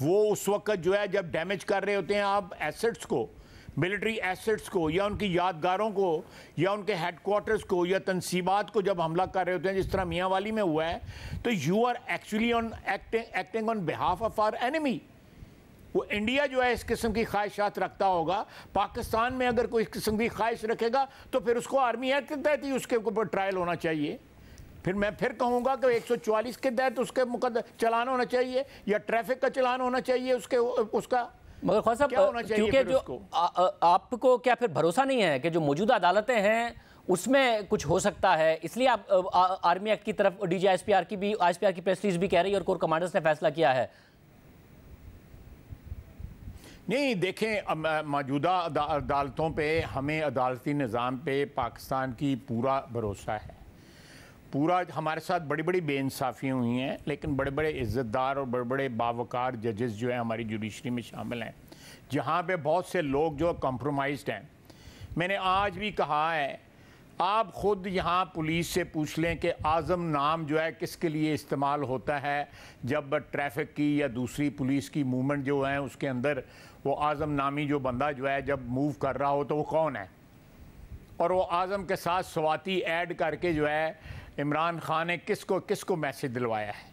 وہ اس وقت جو ہے جب ڈیمیج کر رہے ہوتے ہیں آپ ایسٹس کو، ملٹری ایسٹس کو، یا ان کی یادگاروں کو، یا ان کے ہیڈ کوارٹرز کو، یا تنصیبات کو جب حملہ کر رہے ہوتے ہیں جس طرح میاں والی میں ہوا ہے، تو you are actually acting on behalf of our enemy. وہ انڈیا جو ہے اس قسم کی خواہشات رکھتا ہوگا، پاکستان میں اگر کوئی اس قسم کی خواہش رکھے گا تو پھر اس کو آرمی ایکٹ کے تحت ہی اس کے اوپر ٹرائل ہونا چاہیے. پھر میں پھر کہوں گا کہ 144 کے تحت اس کے چلان ہونا چاہیے، یا ٹریفک کا چلان ہونا چاہیے اس کا. مگر خواجہ صاحب کیونکہ جو آپ کو کیا پھر بھروسہ نہیں ہے کہ جو موجودہ عدالتیں ہیں اس میں کچھ ہو سکتا ہے، اس لیے آپ آرمی ایکٹ کی طرف D G I S P R کی پریس ریلیز بھی کہہ رہی ہے اور کور کمانڈرز نے فیصلہ کیا ہے؟ نہیں دیکھیں، موجودہ عدالتوں پہ ہمیں عدالتی نظام پہ پاکستان کی پورا بھروسہ ہے. پورا ہمارے ساتھ بڑی بڑی بے انصافیاں ہوئی ہیں، لیکن بڑے بڑے عزت دار اور بڑے بڑے باوقار ججز جو ہیں ہماری جوڈیشری میں شامل ہیں، جہاں پہ بہت سے لوگ جو کمپرومائزڈ ہیں. میں نے آج بھی کہا ہے، آپ خود یہاں پولیس سے پوچھ لیں کہ اعظم نام جو ہے کس کے لیے استعمال ہوتا ہے جب ٹریفک کی یا دوسری پولیس کی موومنٹ جو ہے اس کے اندر وہ اعظم نامی جو بندہ جو ہے جب موو کر رہا ہو تو وہ کون ہے؟ اور وہ اعظم کے ساتھ سواتی ایڈ کر کے جو ہے عمران خان نے کس کو میسج دلوایا ہے؟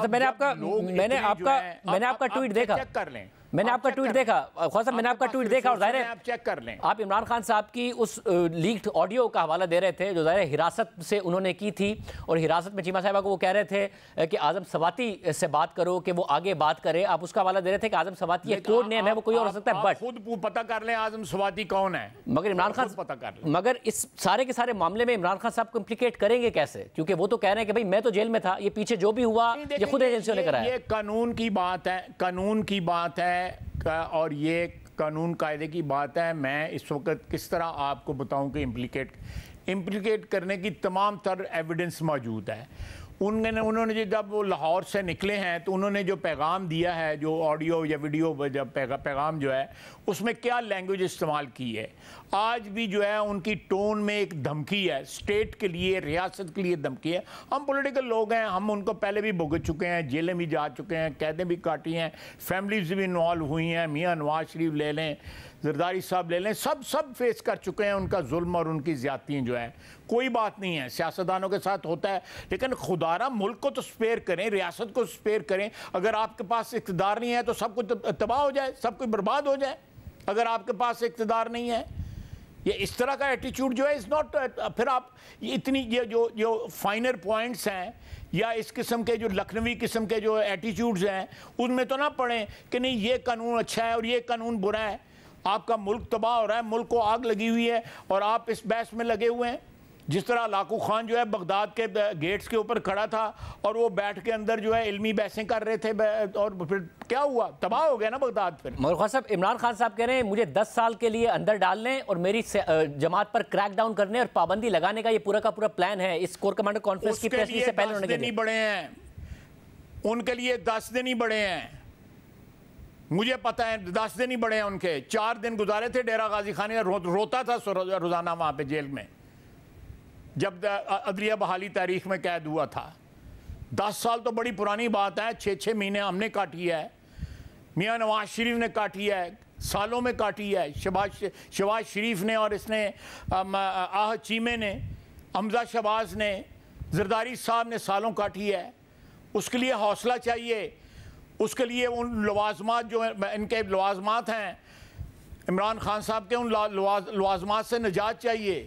میں نے آپ کا ٹویٹ دیکھا، چیک کر لیں. میں نے آپ کا ٹویٹ دیکھا خواجہ صاحب، میں نے آپ کا ٹویٹ دیکھا، اور ظاہر ہے آپ چیک کر لیں. آپ عمران خان صاحب کی اس لیکڈ آڈیو کا حوالہ دے رہے تھے جو ظاہر ہے حراست سے انہوں نے کی تھی، اور حراست میں چیمہ صاحبہ کو وہ کہہ رہے تھے کہ اعظم سواتی سے بات کرو کہ وہ آگے بات کرے. آپ اس کا حوالہ دے رہے تھے کہ اعظم سواتی ایک کوڈ نیم ہے، وہ کوئی اور ہو سکتا ہے، بٹ خود پتہ کر لیں اعظم سواتی کون ہے. مگر عمران خان پتہ کر لیں. مگر اس سارے کے سارے معاملے میں عمران خان صاحب کو امپلیکیٹ کریں گے کیسے؟ کیونکہ وہ تو کہہ رہے ہیں کہ بھائی میں تو جیل میں تھا، یہ پیچھے جو بھی ہوا یہ خود ایجنسیوں نے کرایا. یہ قانون کی بات ہے اور یہ قانون قاعدے کی بات ہے. میں اس وقت کس طرح آپ کو بتاؤں کہ امپلیکیٹ کرنے کی تمام تر ایویڈنس موجود ہے. انہوں نے جب وہ لاہور سے نکلے ہیں تو انہوں نے جو پیغام دیا ہے، جو آڈیو یا ویڈیو پیغام جو ہے، اس میں کیا لینگویج استعمال کی ہے. آج بھی جو ہے ان کی ٹون میں ایک دھمکی ہے، اسٹیٹ کے لیے، ریاست کے لیے دھمکی ہے. ہم پولیٹیکل لوگ ہیں، ہم ان کو پہلے بھی بھگت چکے ہیں، جیلیں بھی جا چکے ہیں، قیدیں بھی کاٹی ہیں، فیملیز بھی انوالو ہوئی ہیں. میاں نواز شریف لے لیں، زرداری صاحب لے لیں، سب فیس کر چکے ہیں ان کا ظلم اور ان کی زیادتیاں جو ہیں. کوئی بات نہیں ہے، سیاستدانوں کے ساتھ ہوتا ہے، لیکن خدا را ملک کو تو سپیر کریں، ریاست کو سپیر کریں. اگر آپ کے پاس اقتدار نہیں ہے تو سب کچھ تباہ ہو جائے، سب کچھ برباد ہو جائے. اگر آپ کے پاس اقتدار نہیں ہے، یہ اس طرح کا ایٹیچیوڈ جو ہے از ناٹ. پھر آپ اتنی جو فائنر پوائنٹس ہیں یا اس قسم کے جو لکھنوی قسم کے جو ایٹیچیوڈز ہیں ان میں تو نہ پڑیں کہ نہیں یہ قانون اچھا ہے اور یہ قانون برا ہے. آپ کا ملک تباہ ہو رہا ہے، ملک کو آگ لگی ہوئی ہے اور آپ اس بحث میں لگے ہوئے ہیں. جس طرح لاکو خان جو ہے بغداد کے گیٹس کے اوپر کھڑا تھا اور وہ بیٹھ کے اندر جو ہے علمی بحثیں کر رہے تھے، اور پھر کیا ہوا؟ تباہ ہو گیا نا بغداد. پھر مگر خواجہ صاحب، عمران خان صاحب کہہ رہے ہیں مجھے 10 سال کے لیے اندر ڈال لیں اور میری جماعت پر کریک ڈاؤن کرنے اور پابندی لگانے کا یہ پورا کا پورا پلان ہے. اس کور کمانڈر کانفرنس کی پریس ریلیز سے پہلے انہوں نے نہیں بڑے ہیں، ان کے لیے 10 دن ہی بڑے ہیں. مجھے پتہ ہے 10 دن ہی بڑے ہیں ان کے. 4 دن گزارے تھے ڈیرہ غازی خان میں، روتا تھا روزانہ وہاں پہ جیل میں جب عدلیہ بحالی تاریخ میں قید ہوا تھا. 10 سال تو بڑی پرانی بات ہے. 6 مہینے ہم نے کاٹی ہے، میاں نواز شریف نے کاٹی ہے، سالوں میں کاٹی ہے. شہباز شریف نے، اور اس نے آہد چیمے نے، حمزہ شہباز نے، زرداری صاحب نے سالوں کاٹی ہے. اس کے لیے حوصلہ چاہیے، اس کے لیے ان لوازمات جو ان کے لوازمات ہیں عمران خان صاحب کے، ان لوازمات سے نجات چاہیے.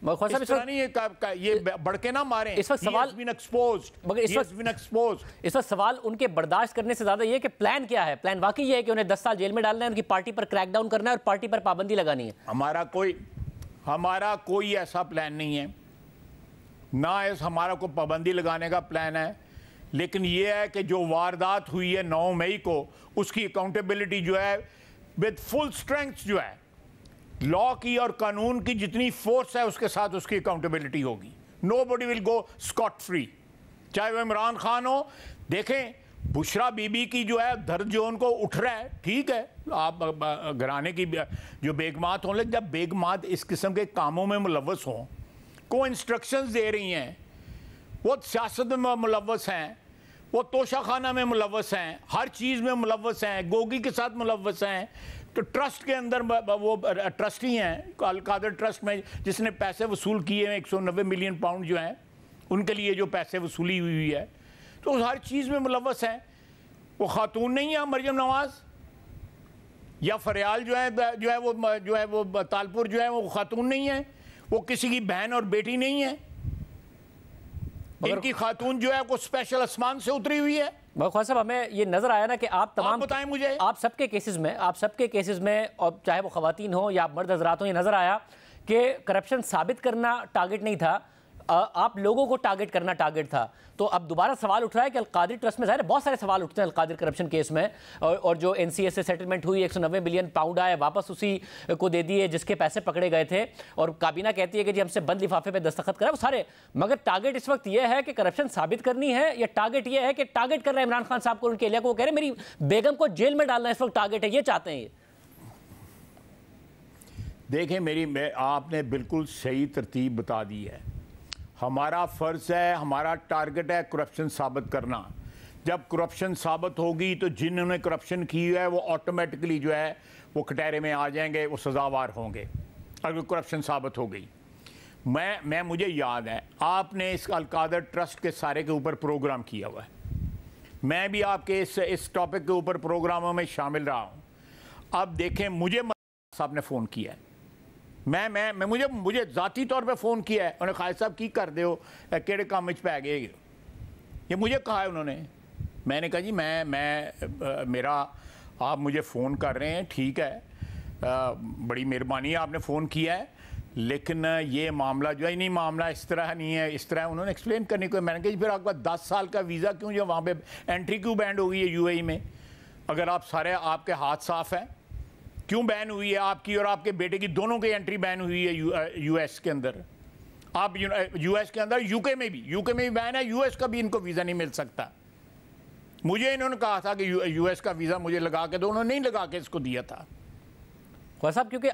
اس طرح نہیں یہ بڑھ کے نہ ماریں. اس وقت سوال اس وقت سوال ان کے برداشت کرنے سے زیادہ یہ کہ پلان کیا ہے. پلان واقعی یہ ہے کہ انہیں 10 سال جیل میں ڈالنا ہے، ان کی پارٹی پر کریک ڈاؤن کرنا ہے اور پارٹی پر پابندی لگانی ہے. ہمارا کوئی ایسا پلان نہیں ہے، نہ ہمارا کوئی پابندی لگانے کا پلان ہے. لیکن یہ ہے کہ جو واردات ہوئی ہے 9 مئی کو، اس کی اکاؤنٹیبلٹی جو ہے with full strength جو ہے لا کی اور قانون کی جتنی فورس ہے اس کے ساتھ اس کی اکاؤنٹیبلٹی ہوگی. nobody will go scot free، چاہے وہ عمران خان ہو. دیکھیں بشرا بی بی کی جو ہے درد جو ان کو اٹھ رہا ہے، ٹھیک ہے، آپ گھرانے کی جو بیگمات ہوں، جب بیگمات اس قسم کے کاموں میں ملوث ہوں، کو انسٹرکشنز دے رہی ہیں، وہ سیاست میں ملوث ہیں، وہ توشہ خانہ میں ملوث ہیں، ہر چیز میں ملوث ہیں، گوگی کے ساتھ ملوث ہیں، تو ٹرسٹ کے اندر وہ ٹرسٹی ہیں، القادر ٹرسٹ میں جس نے پیسے وصول کیے ہیں 190 ملین پاؤنڈ جو ہیں ان کے لیے جو پیسے وصولی ہوئی ہے، تو ہر چیز میں ملوث ہیں۔ وہ خاتون نہیں ہے مریم نواز، یا فریال جو ہے وہ تالپور جو ہے وہ خاتون نہیں ہے، وہ کسی کی بہن اور بیٹی نہیں ہے، ان کی خاتون جو ہے وہ اسپیشل آسمان سے اتری ہوئی ہے۔ خواجہ صاحب ہمیں یہ نظر آیا نا کہ آپ تمام بتائیں مجھے، آپ سب کے کیسز میں اور چاہے وہ خواتین ہوں یا مرد حضرات ہوں، یہ نظر آیا کہ کرپشن ثابت کرنا ٹارگٹ نہیں تھا، آپ لوگوں کو ٹارگٹ کرنا ٹارگٹ تھا۔ تو اب دوبارہ سوال اٹھ رہا ہے کہ القادری ٹرسٹ میں ظاہر ہے بہت سارے سوال اٹھتے ہیں القادری کرپشن کیس میں، اور جو این سی اے سے سیٹلمنٹ ہوئی 190 ملین پاؤنڈ آئے واپس اسی کو دے دیے جس کے پیسے پکڑے گئے تھے، اور کابینہ کہتی ہے کہ جی ہم سے بند لفافے پہ دستخط کرا وہ سارے، مگر ٹارگٹ اس وقت یہ ہے کہ کرپشن ثابت کرنی ہے، یا ٹارگٹ یہ ہے کہ ٹارگٹ کر رہے ہیں عمران خان صاحب کو، ان کے اہلیہ کو، وہ کہہ رہے ہیں میری بیگم کو جیل میں ڈالنا اس وقت ٹارگٹ ہے، یہ چاہتے ہیں یہ؟ دیکھیں آپ نے بالکل صحیح ترتیب بتا دی ہے۔ ہمارا فرض ہے، ہمارا ٹارگٹ ہے کرپشن ثابت کرنا۔ جب کرپشن ثابت ہوگی تو جنہوں نے کرپشن کی ہے وہ آٹومیٹکلی جو ہے وہ کٹہرے میں آ جائیں گے، وہ سزاوار ہوں گے اگر کرپشن ثابت ہو گئی۔ مجھے یاد ہے آپ نے اس القادر ٹرسٹ کے سارے کے اوپر پروگرام کیا ہوا ہے، میں بھی آپ کے اس ٹاپک کے اوپر پروگراموں میں شامل رہا ہوں۔ اب دیکھیں مجھے صاحب نے فون کیا ہے، مجھے ذاتی طور پہ فون کیا ہے، انہوں نے خالد صاحب کی کر دے ہو کیڑے کام پہ گئے، یہ مجھے کہا ہے انہوں نے۔ میں نے کہا جی میرا آپ مجھے فون کر رہے ہیں، ٹھیک ہے، بڑی مہربانی ہے آپ نے فون کیا ہے، لیکن یہ معاملہ جو ہے نہیں، معاملہ اس طرح نہیں ہے، اس طرح انہوں نے ایکسپلین کرنے کو۔ میں نے کہا جی پھر آپ کا 10 سال کا ویزا کیوں جو وہاں پہ انٹری کیوں بینڈ ہو گئی ہے یو اے ای میں؟ اگر آپ کے ہاتھ صاف ہیں کیوں بین ہوئی ہے؟ آپ کی اور آپ کے بیٹے کی دونوں کی انٹری بین ہوئی ہے یو ایس کے اندر، آپ یو ایس کے اندر، یو کے میں بھی بین ہے، یو ایس کا بھی ان کو ویزا نہیں مل سکتا۔ مجھے انہوں نے کہا تھا کہ یو ایس کا ویزا مجھے لگا کے دو، انہوں نے نہیں لگا کے اس کو دیا تھا۔ خواجہ صاحب کیونکہ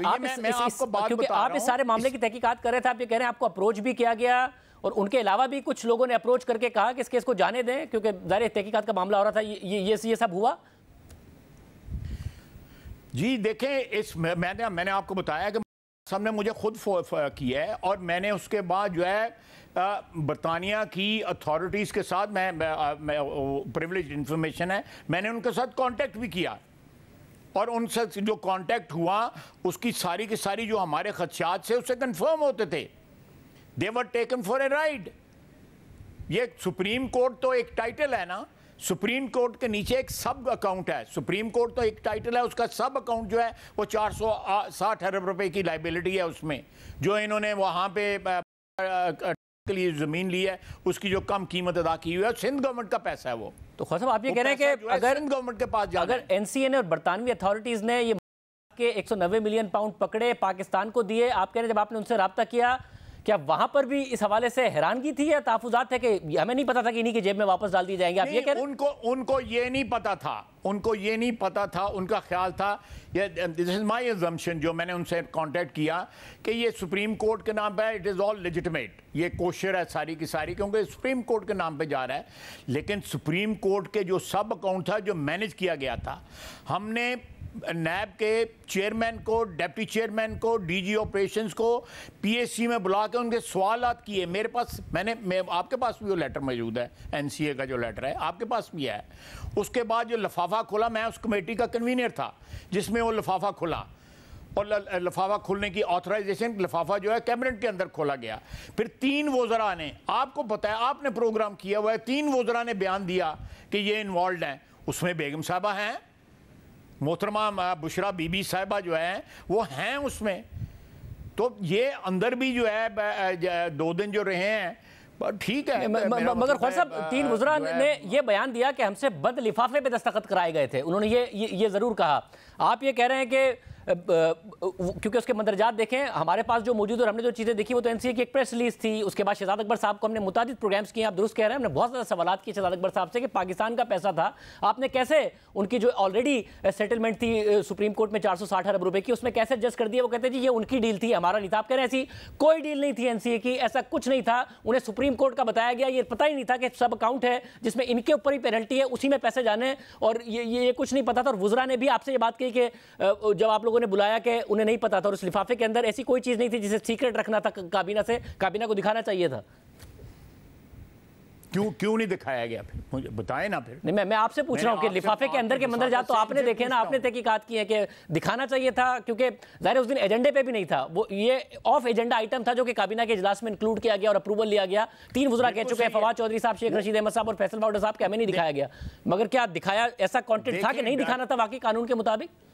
آپ اس سارے معاملے کی تحقیقات کر رہے تھے، آپ یہ کہہ رہے ہیں آپ کو اپروچ بھی کیا گیا، اور ان کے علاوہ بھی کچھ لوگوں نے اپروچ کر کے کہا کہ اس کیس کو جانے دیں کیونکہ ظاہر تحقیقات کا معاملہ ہو رہا تھا، یہ سب ہوا؟ جی دیکھیں میں نے آپ کو بتایا کہ صاحب نے مجھے خود کیا ہے، اور میں نے اس کے بعد جو ہے برطانیہ کی اتھارٹیز کے ساتھ میں پریویلیج انفارمیشن ہے، میں نے ان کے ساتھ کانٹیکٹ بھی کیا، اور ان سے جو کانٹیکٹ ہوا اس کی ساری کی ساری جو ہمارے خدشات سے اسے کنفرم ہوتے تھے۔ they were taken for a ride۔ یہ سپریم کورٹ تو ایک ٹائٹل ہے نا، سپریم کورٹ کے نیچے ایک سب اکاؤنٹ ہے، سپریم کورٹ تو ایک ٹائٹل ہے، اس کا سب اکاؤنٹ جو ہے وہ 460 ارب روپے کی لائبلٹی ہے اس میں، جو انہوں نے وہاں پہ کے لیے زمین لی ہے اس کی جو کم قیمت ادا کی ہوئی ہے، سندھ گورنمنٹ کا پیسہ ہے وہ۔ تو خواجہ صاحب آپ یہ کہہ رہے ہیں کہ اگر سندھ گورنمنٹ کے پاس جانا اگر این سی اے نے اور برطانوی اتھارٹیز نے یہ کہ 190 ملین پاؤنڈ پکڑے پاکستان کو دیے، آپ کہہ رہے ہیں جب آپ نے ان سے رابطہ کیا کیا وہاں پر بھی اس حوالے سے حیرانگی تھی یا تحفظات تھے کہ ہمیں نہیں پتا تھا کہ انہی کی جیب میں واپس ڈال دی جائیں گے؟ آپ یہ کہہ رہے ہیں ان کو یہ نہیں پتا تھا، ان کا خیال تھا، this is my assumption جو میں نے ان سے کانٹیکٹ کیا، کہ یہ سپریم کورٹ کے نام پہ it is all legitimate، یہ کوشر ہے ساری کی ساری، کیونکہ سپریم کورٹ کے نام پہ جا رہا ہے۔ لیکن سپریم کورٹ کے جو سب اکاؤنٹ تھا جو مینیج کیا گیا تھا، ہم نے نیب کے چیئرمین کو، ڈیپٹی چیئرمین کو، ڈی جی آپریشنز کو پی ایس سی میں بلا کے ان کے سوالات کیے۔ میرے پاس آپ کے پاس بھی وہ لیٹر موجود ہے، این سی اے کا جو لیٹر ہے آپ کے پاس بھی ہے۔ اس کے بعد جو لفافہ کھلا، میں اس کمیٹی کا کنوینر تھا جس میں وہ لفافہ کھلا، اور لفافہ کھلنے کی آتھرائزیشن لفافہ جو ہے کیبنٹ کے اندر کھولا گیا۔ پھر 3 وزراء نے، آپ کو پتہ ہے آپ نے پروگرام کیا ہوا ہے، 3 وزراء نے بیان دیا کہ یہ انوالوڈ ہیں، اس میں بیگم صاحبہ ہیں، محترمہ بشرا بی بی صاحبہ جو ہیں وہ ہیں اس میں۔ تو یہ اندر بھی جو ہے 2 دن جو رہے ہیں ٹھیک ہے، مگر خواجہ صاحب 3 وزراء نے یہ بیان دیا کہ ہم سے بند لفافے پہ دستخط کرائے گئے تھے، انہوں نے یہ ضرور کہا۔ آپ یہ کہہ رہے ہیں کہ کیونکہ اس کے مندرجات دیکھیں ہمارے پاس جو موجود اور ہم نے جو چیزیں دیکھی وہ تو NCA کی ایک پریس ریلیز تھی. اس کے بعد شہزاد اکبر صاحب کو ہم نے متعدد پروگرامز کیے, آپ درست کہہ رہے ہیں, ہم نے بہت زیادہ سوالات کیے شہزاد اکبر صاحب سے کہ پاکستان کا پیسہ تھا, آپ نے کیسے ان کی جو آلریڈی سیٹلمنٹ تھی سپریم کورٹ میں 460 ارب روپے کی, اس میں کیسے ایڈجسٹ کر دیا. وہ کہتے ہیں جی یہ ان کی ڈیل تھی, ہمارا نہیں تھا. آپ کہہ رہے ہیں ایسی کوئی ڈیل نہیں تھی NCA کی, ایسا کچھ نہیں تھا. انہیں سپریم کورٹ کا بتایا گیا, یہ پتہ ہی نہیں تھا کہ سب اکاؤنٹ ہے جس میں ان کے اوپر ہی پینلٹی ہے, اسی میں پیسے جانے, اور یہ کچھ نہیں پتا تھا. اور وزراء نے بھی آپ سے یہ بات کہی کہ جب آپ لوگوں نے بلایا کہ انہیں نہیں پتا تھا, اور اس لفافے کے اندر ایسی کوئی چیز نہیں تھی جسے سیکرٹ رکھنا تھا کابینہ سے, کابینہ کو دکھانا چاہیے تھا. کیوں نہیں دکھایا گیا؟ پھر مجھے بتائیں نا. پھر نہیں, میں آپ سے پوچھ رہا ہوں کہ لفافے کے اندر کے مندرجات تو آپ نے دیکھے نا, آپ نے تحقیقات کی ہیں کہ دکھانا چاہیے تھا, کیونکہ ظاہر اس دن ایجنڈے پہ بھی نہیں تھا, وہ یہ آف ایجنڈا آئٹم تھا جو کہ کابینہ کے اجلاس میں انکلوڈ کیا گیا اور اپروول لیا گیا. 3 وزراء کہہ چکے ہیں, فواد چودھری صاحب, شیخ رشید احمد صاحب اور فیصل باؤڈر صاحب, کہ ہمیں نہیں دکھایا گیا. مگر کیا دکھایا, ایسا کانٹینٹ تھا کہ نہیں دکھانا تھا واقعی قانون کے مطابق؟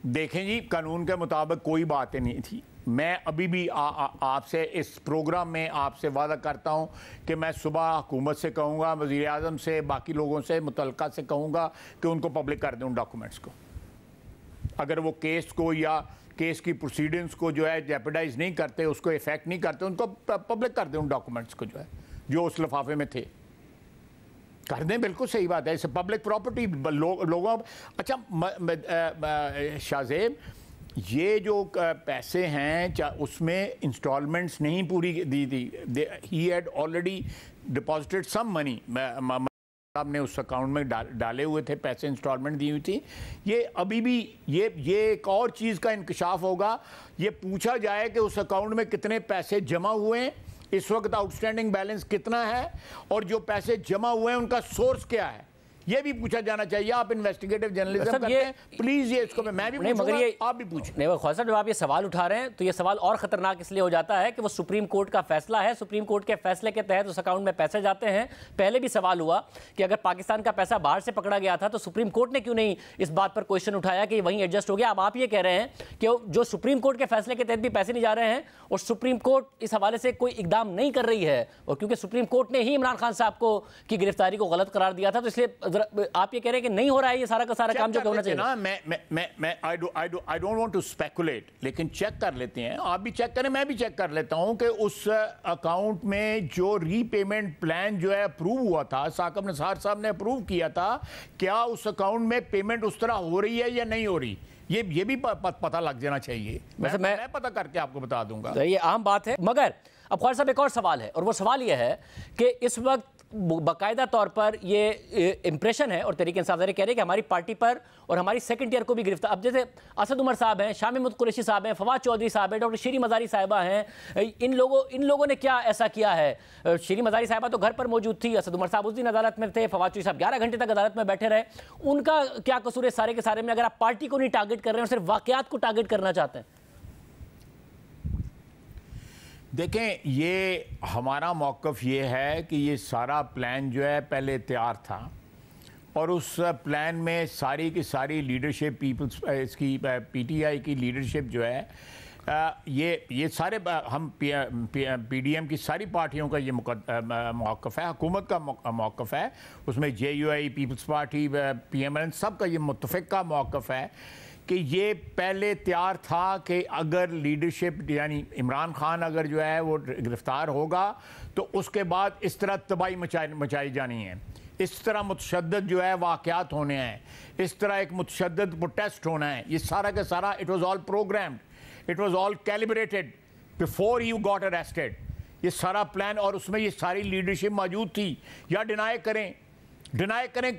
دیکھیں جی, قانون کے مطابق کوئی بات نہیں تھی. میں ابھی بھی آپ سے اس پروگرام میں آپ سے وعدہ کرتا ہوں کہ میں صبح حکومت سے کہوں گا, وزیر اعظم سے, باقی لوگوں سے, متعلقہ سے کہوں گا کہ ان کو پبلک کر دیں ان ڈاکومنٹس کو. اگر وہ کیس کو یا کیس کی پروسیڈنگز کو جو ہے جیپیڈائز نہیں کرتے, اس کو افیکٹ نہیں کرتے, ان کو پبلک کر دیں ان ڈاکومنٹس کو جو ہے جو اس لفافے میں تھے. کر دیں, بالکل صحیح بات ہے. اس پبلک پراپرٹی لوگوں. اچھا شاہزیب, یہ جو پیسے ہیں اس میں انسٹالمنٹس نہیں پوری دی تھی. ہی ہیڈ آلریڈی ڈپازٹڈ سم منی, صاحب نے اس اکاؤنٹ میں ڈالے ہوئے تھے پیسے, انسٹالمنٹ دی ہوئی تھی. یہ ابھی بھی یہ ایک اور چیز کا انکشاف ہوگا, یہ پوچھا جائے کہ اس اکاؤنٹ میں کتنے پیسے جمع ہوئے ہیں, اس وقت آؤٹ اسٹینڈنگ بیلنس کتنا ہے, اور جو پیسے جمع ہوئے ہیں ان کا سورس کیا ہے, یہ بھی پوچھا جانا چاہیے. آپ انویسٹیگیٹو جرنلزم کرتے ہیں, پلیز یہ اس کو میں بھی پوچھوں گا, آپ بھی پوچھیں. نہیں خواجہ صاحب, جب آپ یہ سوال اٹھا رہے ہیں تو یہ سوال اور خطرناک اس لیے ہو جاتا ہے کہ وہ سپریم کورٹ کا فیصلہ ہے. سپریم کورٹ کے فیصلے کے تحت اس اکاؤنٹ میں پیسے جاتے ہیں. پہلے بھی سوال ہوا کہ اگر پاکستان کا پیسہ باہر سے پکڑا گیا تھا تو سپریم کورٹ نے کیوں نہیں اس بات پر کوشچن اٹھایا کہ وہیں ایڈجسٹ ہو گیا. اب آپ یہ کہہ رہے ہیں کہ جو سپریم کورٹ کے فیصلے کے تحت بھی پیسے نہیں جا رہے ہیں, اور سپریم کورٹ اس حوالے سے کوئی اقدام نہیں کر رہی ہے, اور کیونکہ سپریم کورٹ نے ہی عمران خان صاحب کو کی گرفتاری کو غلط قرار دیا تھا, تو اس لیے آپ یہ کہہ رہے ہیں کہ نہیں ہو رہا ہے یہ سارا کا سارا کام جو ہونا چاہیے. I don't want to speculate, لیکن چیک کر لیتے ہیں, آپ بھی چیک کریں, میں بھی چیک کر لیتا ہوں کہ اس اکاؤنٹ میں جو ری پیمنٹ پلان جو ہے اپروو ہوا تھا, ثاقب نثار صاحب نے اپروو کیا تھا, کیا اس اکاؤنٹ میں پیمنٹ اس طرح ہو رہی ہے یا نہیں ہو رہی, یہ بھی پتہ لگ جانا چاہیے. میں پتہ کر کے آپ کو بتا دوں گا, یہ عام بات ہے. مگر اب خواجہ صاحب ایک اور سوال ہے, اور وہ سوال یہ ہے کہ اس وقت باقاعدہ طور پر یہ امپریشن ہے, اور تحریک انصاف کہہ رہے ہیں کہ ہماری پارٹی پر اور ہماری سیکنڈ ایئر کو بھی گرفتار. اب جیسے اسد عمر صاحب ہیں, شاہ محمود قریشی صاحب ہیں, فواد چودھری صاحب ہیں, ڈاکٹر شیریں مزاری صاحبہ ہیں, ان لوگوں نے کیا ایسا کیا ہے؟ شیریں مزاری صاحبہ تو گھر پر موجود تھی, اسد عمر صاحب اس دن عدالت میں تھے, فواد چودھری صاحب 11 گھنٹے تک عدالت میں بیٹھے رہے. ان کا کیا قصور ہے سارے کے سارے میں, اگر آپ پارٹی کو نہیں ٹارگٹ کر رہے ہیں اور صرف واقعات کو ٹارگٹ کرنا چاہتے ہیں؟ دیکھیں, یہ ہمارا موقف یہ ہے کہ یہ سارا پلان جو ہے پہلے تیار تھا, اور اس پلان میں ساری کی ساری لیڈرشپ اس کی پی ٹی آئی کی لیڈرشپ جو ہے, یہ سارے ہم پی ڈی ایم کی ساری پارٹیوں کا یہ موقف ہے, حکومت کا موقف ہے, اس میں J U I, Peoples Party, P M L N, سب کا یہ متفقہ موقف ہے کہ یہ پہلے تیار تھا کہ اگر لیڈرشپ یعنی عمران خان اگر جو ہے وہ گرفتار ہوگا تو اس کے بعد اس طرح تباہی مچائی جانی ہے, اس طرح متشدد جو ہے واقعات ہونے ہیں, اس طرح ایک متشدد پروٹیسٹ ہونا ہے. یہ سارا کا سارا it was all programmed, it was all calibrated before he got arrested. یہ سارا پلان, اور اس میں یہ ساری لیڈرشپ موجود تھی. یا ڈینائی کریں,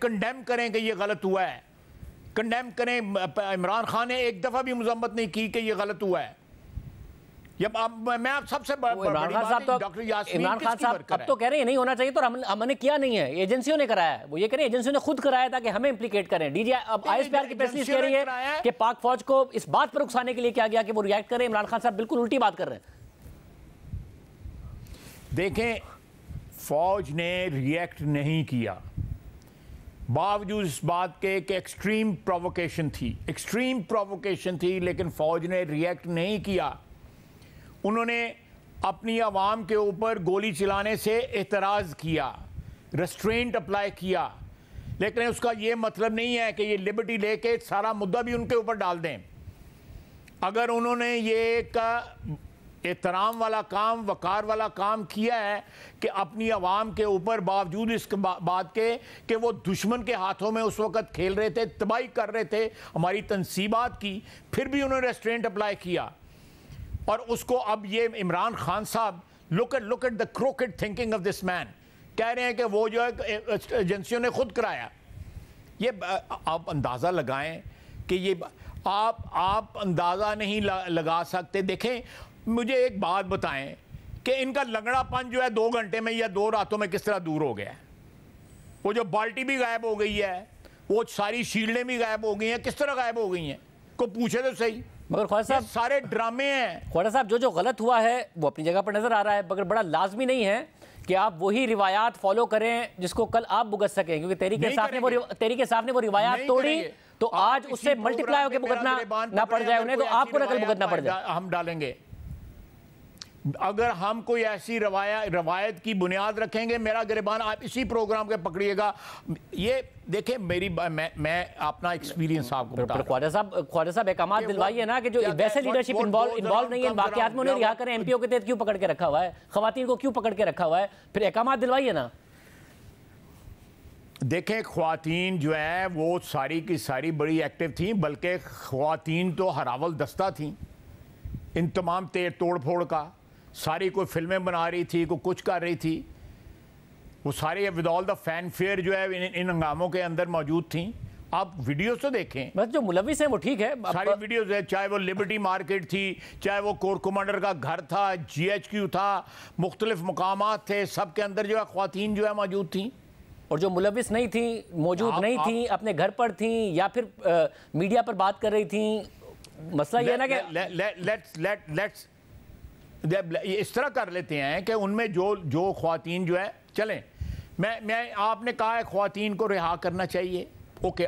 کنڈیم کریں کہ یہ غلط ہوا ہے, کنڈیم کریں. عمران خان نے ایک دفعہ بھی مذمت نہیں کی کہ یہ غلط ہوا ہے. میں آپ سب سے عمران خان صاحب اب تو کہہ رہے ہیں نہیں ہونا چاہیے, تو ہم نے کیا نہیں ہے, ایجنسیوں نے کرایا ہے. وہ یہ کہہ رہے ہیں ایجنسیوں نے خود کرایا تھا کہ ہمیں امپلیکیٹ کریں. ڈی جی اب آئی ایس پی آر کی پریس ریلیز کہہ رہی ہے کہ پاک فوج کو اس بات پر اکسانے کے لیے کیا گیا کہ وہ ریئیکٹ کریں. عمران خان صاحب بالکل الٹی بات کر رہے ہیں. دیکھیں, فوج نے ریئیکٹ نہیں کیا, باوجود اس بات کے کہ ایکسٹریم پرووکیشن تھی, لیکن فوج نے ریئیکٹ نہیں کیا. انہوں نے اپنی عوام کے اوپر گولی چلانے سے اعتراض کیا, ریسٹرینٹ اپلائی کیا. لیکن اس کا یہ مطلب نہیں ہے کہ یہ لبرٹی لے کے سارا مدعا بھی ان کے اوپر ڈال دیں. اگر انہوں نے یہ ایک احترام والا کام، وقار والا کام کیا ہے کہ اپنی عوام کے اوپر باوجود اس بات کے کہ وہ دشمن کے ہاتھوں میں اس وقت کھیل رہے تھے، تباہی کر رہے تھے ہماری تنصیبات کی، پھر بھی انہوں نے ریسٹرینٹ اپلائی کیا. اور اس کو اب یہ عمران خان صاحب look at the crooked thinking of this man کہہ رہے ہیں کہ وہ جو ہے ایجنسیوں نے خود کرایا. یہ آپ اندازہ لگائیں کہ یہ آپ اندازہ نہیں لگا سکتے. دیکھیں مجھے ایک بات بتائیں کہ ان کا لنگڑا پن جو ہے 2 گھنٹے میں یا 2 راتوں میں کس طرح دور ہو گیا ہے. وہ جو بالٹی بھی غائب ہو گئی ہے، وہ ساری شیلڈیں بھی غائب ہو گئی ہیں، کس طرح غائب ہو گئی ہیں؟ کوئی پوچھے تو صحیح. مگر خواجہ صاحب سارے ڈرامے ہیں. خواجہ صاحب جو غلط ہوا ہے وہ اپنی جگہ پر نظر آ رہا ہے، مگر بڑا لازمی نہیں ہے کہ آپ وہی روایات فالو کریں جس کو کل آپ بھگت سکیں، کیونکہ تحریک انصاف نے وہ روایات توڑی تو آج اس سے ملٹیپلائی ہو کے بھگتنا نہ پڑ جائے انہیں، تو آپ کو نہ کل بھگتنا پڑ جائے. ہم ڈالیں گے اگر ہم کوئی ایسی روایت کی بنیاد رکھیں گے. میرا گریبان آپ اسی پروگرام کے پکڑیے گا. یہ دیکھیں میں اپنا ایکسپیرینس آپ کو بتا رہا ہوں. خواجہ صاحب احکامات دلوائیے نا کہ جو ویسے لیڈرشپ انوالو نہیں ہے واقعات میں، انہیں رہا کریں. ایم پی او کے تحت کیوں پکڑ کے رکھا ہوا ہے؟ خواتین کو کیوں پکڑ کے رکھا ہوا ہے؟ پھر احکامات دلوائیے نا. دیکھیں خواتین جو ہے وہ ساری کی ساری بڑی ایکٹیو تھیں، بلکہ خواتین تو ہراول دستہ تھیں ان تمام توڑ پھوڑ کا. ساری کوئی فلمیں بنا رہی تھی، کوئی کچھ کر رہی تھی. وہ سارے with all the fanfare جو ہے ان ہنگاموں کے اندر موجود تھیں. آپ ویڈیوز تو دیکھیں. بس جو ملوث ہیں وہ ٹھیک ہے، ساری ویڈیوز ہے، چاہے وہ لبرٹی مارکیٹ تھی، چاہے وہ کور کمانڈر کا گھر تھا، GHQ تھا، مختلف مقامات تھے، سب کے اندر جو ہے خواتین جو ہے موجود تھیں. اور جو ملوث نہیں تھیں، موجود نہیں تھیں، اپنے گھر پر تھیں یا پھر میڈیا پر بات کر رہی تھیں. مسئلہ یہ ہے نا کہ اس طرح کر لیتے ہیں کہ ان میں جو خواتین جو ہے چلیں، میں آپ نے کہا ہے خواتین کو رہا کرنا چاہیے. اوکے،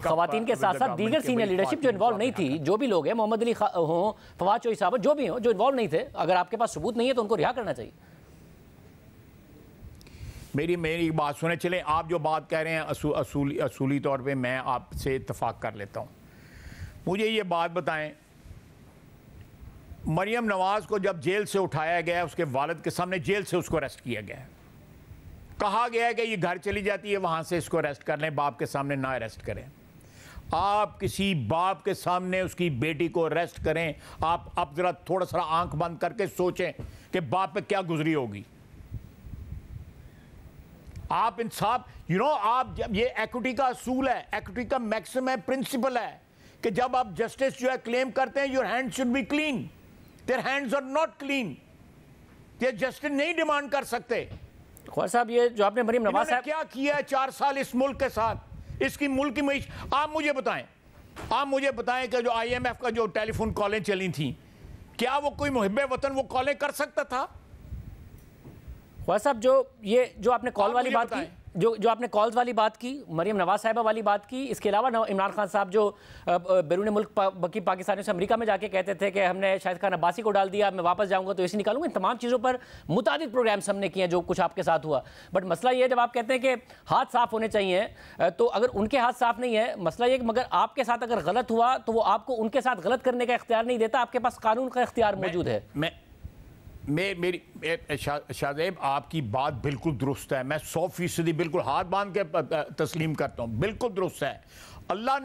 خواتین کے ساتھ ساتھ دیگر سینئر لیڈرشپ جو انوالو نہیں تھی، جو بھی لوگ ہیں، محمد علی ہوں، فواد چوہی صاحب، جو بھی ہوں جو انوالو نہیں تھے، اگر آپ کے پاس ثبوت نہیں ہے تو ان کو رہا کرنا چاہیے. میری بات سنیں. چلیں آپ جو بات کہہ رہے ہیں اصولی طور پہ میں آپ سے اتفاق کر لیتا ہوں. مجھے یہ بات بتائیں، مریم نواز کو جب جیل سے اٹھایا گیا، اس کے والد کے سامنے جیل سے اس کو اریسٹ کیا گیا، کہا گیا ہے کہ یہ گھر چلی جاتی ہے، وہاں سے اس کو اریسٹ کر لیں، باپ کے سامنے نہ اریسٹ کریں. آپ کسی باپ کے سامنے اس کی بیٹی کو اریسٹ کریں، آپ ذرا تھوڑا سا آنکھ بند کر کے سوچیں کہ باپ پہ کیا گزری ہوگی. آپ انصاف آپ جب یہ ایکوٹی کا اصول ہے، ایکوٹی کا میکسم ہے، پرنسپل ہے کہ جب آپ جسٹس جو ہے کلیم کرتے ہیں، your hands should be clean. their hands are not clean. یہ جسٹس نہیں ڈیمانڈ کر سکتے. خواجہ صاحب یہ جو آپ نے مریم نواز صاحب کیا کیا ہے 4 سال اس ملک کے ساتھ، اس کی ملک کی معیشت. آپ مجھے بتائیں کہ جو IMF کا جو ٹیلی فون کالیں چلی تھیں، کیا وہ کوئی محب وطن وہ کالیں کر سکتا تھا؟ خواجہ صاحب جو آپ نے کال والی بات کی، جو آپ نے کالز والی بات کی، مریم نواز صاحبہ والی بات کی، اس کے علاوہ عمران خان صاحب جو بیرون ملک باقی پاکستانیوں سے امریکہ میں جا کے کہتے تھے کہ ہم نے شاہد خان عباسی کو ڈال دیا، میں واپس جاؤں گا تو اسی نکالوں گا. ان تمام چیزوں پر متعدد پروگرامز ہم نے کیے ہیں جو کچھ آپ کے ساتھ ہوا. بٹ مسئلہ یہ ہے جب آپ کہتے ہیں کہ ہاتھ صاف ہونے چاہیے، تو اگر ان کے ہاتھ صاف نہیں ہے، مسئلہ یہ کہ مگر آپ کے ساتھ اگر غلط ہوا تو وہ آپ کو ان کے ساتھ غلط کرنے کا اختیار نہیں دیتا. آپ کے پاس قانون کا اختیار موجود ہے. میری شاہزیب آپ کی بات بالکل درست ہے. میں 100% بالکل ہاتھ باندھ کے تسلیم کرتا ہوں، بالکل درست ہے. اللہ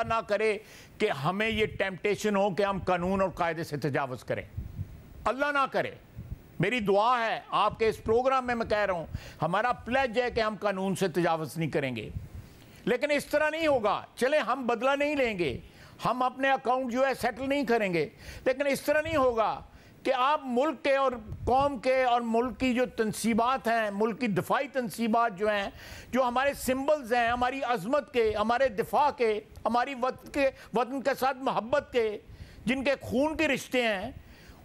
نہ کرے کہ ہمیں یہ ٹیمپٹیشن ہو کہ ہم قانون اور قاعدے سے تجاوز کریں. اللہ نہ کرے. میری دعا ہے آپ کے اس پروگرام میں کہہ رہا ہوں، ہمارا پلیج ہے کہ ہم قانون سے تجاوز نہیں کریں گے. لیکن اس طرح نہیں ہوگا. چلیں ہم بدلہ نہیں لیں گے، ہم اپنے اکاؤنٹ جو ہے سیٹل نہیں کریں گے، لیکن اس طرح نہیں ہوگا کہ آپ ملک کے اور قوم کے اور ملک کی جو تنصیبات ہیں، ملک کی دفاعی تنصیبات جو ہیں، جو ہمارے سمبلز ہیں، ہماری عظمت کے، ہمارے دفاع کے، ہماری وطن کے ساتھ محبت کے، جن کے خون کے رشتے ہیں،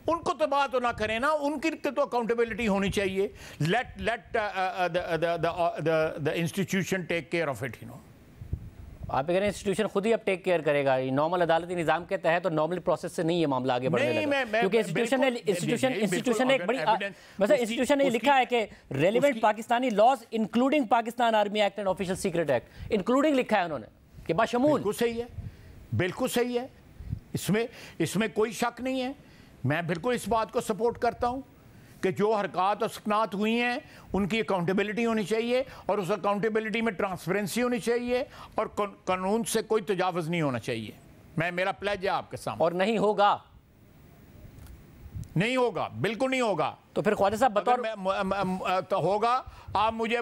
ان کو تباہ تو نہ کریں نا. ان کی تو اکاؤنٹیبلٹی ہونی چاہیے. Let the institution take care of it. آپ کہہ رہے ہیں انسٹیٹیوشن خود ہی اب ٹیک کیئر کرے گا، نارمل عدالتی نظام کے تحت اور نارمل پروسیس سے نہیں یہ معاملہ آگے بڑھنے لگا، کیونکہ انسٹیٹیوشن نے لکھا ہے کہ relevant Pakistani laws including Pakistan army act and official secret act, including لکھا ہے انہوں نے کہ باشمول۔ بالکل صحیح ہے، بالکل صحیح ہے، اس میں کوئی شک نہیں ہے۔ میں بالکل اس بات کو سپورٹ کرتا ہوں کہ جو حرکات اور سکنات ہوئی ہیں ان کی اکاؤنٹیبلٹی ہونی چاہیے، اور اس اکاؤنٹیبلٹی میں ٹرانسپیرنسی ہونی چاہیے، اور قانون سے کوئی تجاوز نہیں ہونا چاہیے۔ میرا پلیج ہے آپ کے سامنے۔ اور نہیں ہوگا، نہیں ہوگا، بالکل نہیں ہوگا۔ تو پھر خواجہ صاحب بطور ہوگا، آپ مجھے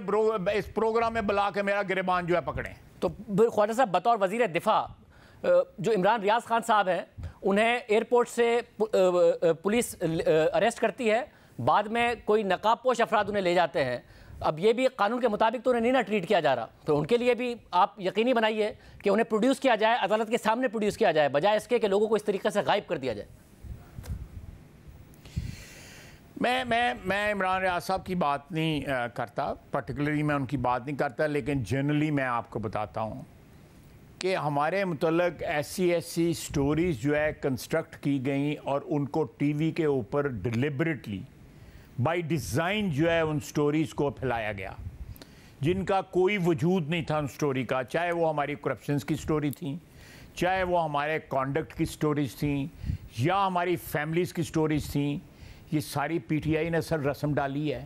اس پروگرام میں بلا کے میرا گریبان جو ہے پکڑیں۔ تو خواجہ صاحب بطور وزیر دفاع جو عمران ریاض خان صاحب ہیں، انہیں ایئرپورٹ سے پولیس اریسٹ کرتی ہے، بعد میں کوئی نقاب پوش افراد انہیں لے جاتے ہیں، اب یہ بھی قانون کے مطابق تو انہیں نہیں نہ ٹریٹ کیا جا رہا، تو ان کے لیے بھی آپ یقینی بنائیے کہ انہیں پروڈیوس کیا جائے، عدالت کے سامنے پروڈیوس کیا جائے، بجائے اس کے کہ لوگوں کو اس طریقے سے غائب کر دیا جائے۔ میں عمران ریاض صاحب کی بات نہیں کرتا، پرٹیکولرلی میں ان کی بات نہیں کرتا، لیکن جنرلی میں آپ کو بتاتا ہوں کہ ہمارے متعلق ایسی سٹوریز جو ہے کنسٹرکٹ کی گئیں، اور ان کو ٹی وی کے اوپر ڈیلیبریٹلی بائی ڈیزائن جو ہے ان سٹوریز کو پھیلایا گیا، جن کا کوئی وجود نہیں تھا ان سٹوری کا، چاہے وہ ہماری کرپشنز کی سٹوری تھیں، چاہے وہ ہمارے کانڈکٹ کی سٹوریز تھیں، یا ہماری فیملیز کی سٹوریز تھیں۔ یہ ساری پی ٹی آئی نے سر رسم ڈالی ہے۔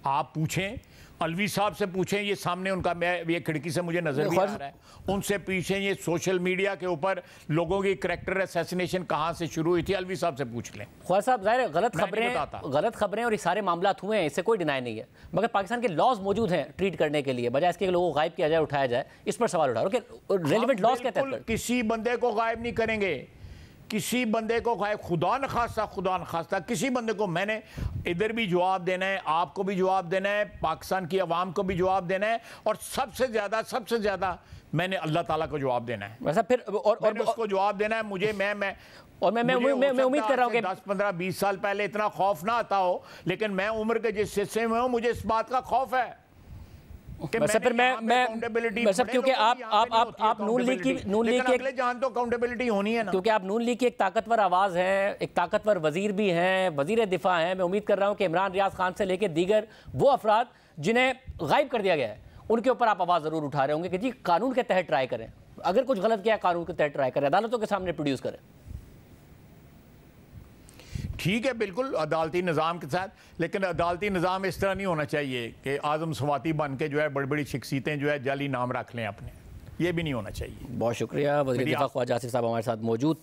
آپ پوچھیں الوی صاحب سے، پوچھیں، یہ سامنے ان کا، یہ کھڑکی سے مجھے نظر بھی آ رہا ہے، ان سے پوچھیں یہ سوشل میڈیا کے اوپر لوگوں کی کریکٹر اسیسینیشن کہاں سے شروع ہوئی تھی، الوی صاحب سے پوچھ لیں۔ خواجہ صاحب ظاہر ہے غلط خبریں اور یہ سارے معاملات ہوئے ہیں، اس سے کوئی ڈینائی نہیں ہے، مگر پاکستان کے لاز موجود ہیں ٹریٹ کرنے کے لیے، بجائے اس کے کہ لوگوں کو غائب کیا جائے، اٹھایا جائے، اس پر سوال اٹھا رہا ہوں کہ ریلیونٹ لاز کے تحت کسی بندے کو غائب نہیں کریں گے، کسی بندے کو غائب، خدا نخواستہ کسی بندے کو، میں نے ادھر بھی جواب دینا ہے، آپ کو بھی جواب دینا ہے، پاکستان کی عوام کو بھی جواب دینا ہے، اور سب سے زیادہ میں نے اللہ تعالیٰ کو جواب دینا ہے۔ ویسا پھر میں نے اس کو جواب دینا ہے۔ مجھے میں امید کر رہا ہوں کہ 10-15-20 سال پہلے اتنا خوف نہ آتا ہو، لیکن میں عمر کے جس حصے میں ہوں مجھے اس بات کا خوف ہے کہ کیونکہ آپ نون لیگ کی کیونکہ آپ نون لیگ کی ایک طاقتور آواز ہیں، ایک طاقتور وزیر بھی ہیں، وزیر دفاع ہیں، میں امید کر رہا ہوں کہ عمران ریاض خان سے لے کے دیگر وہ افراد جنہیں غائب کر دیا گیا ہے، ان کے اوپر آپ آواز ضرور اٹھا رہے ہوں گے کہ جی قانون کے تحت ٹرائی کریں، اگر کچھ غلط کیا ہے قانون کے تحت ٹرائی کریں، عدالتوں کے سامنے پروڈیوس کریں۔ ٹھیک ہے، بالکل عدالتی نظام کے ساتھ، لیکن عدالتی نظام اس طرح نہیں ہونا چاہیے کہ اعظم سواتی بن کے جو ہے بڑی بڑی شخصیتیں جو ہے جعلی نام رکھ لیں اپنے، یہ بھی نہیں ہونا چاہیے۔ بہت شکریہ، وزیر دفاع خواجہ آصف صاحب ہمارے ساتھ موجود تھے۔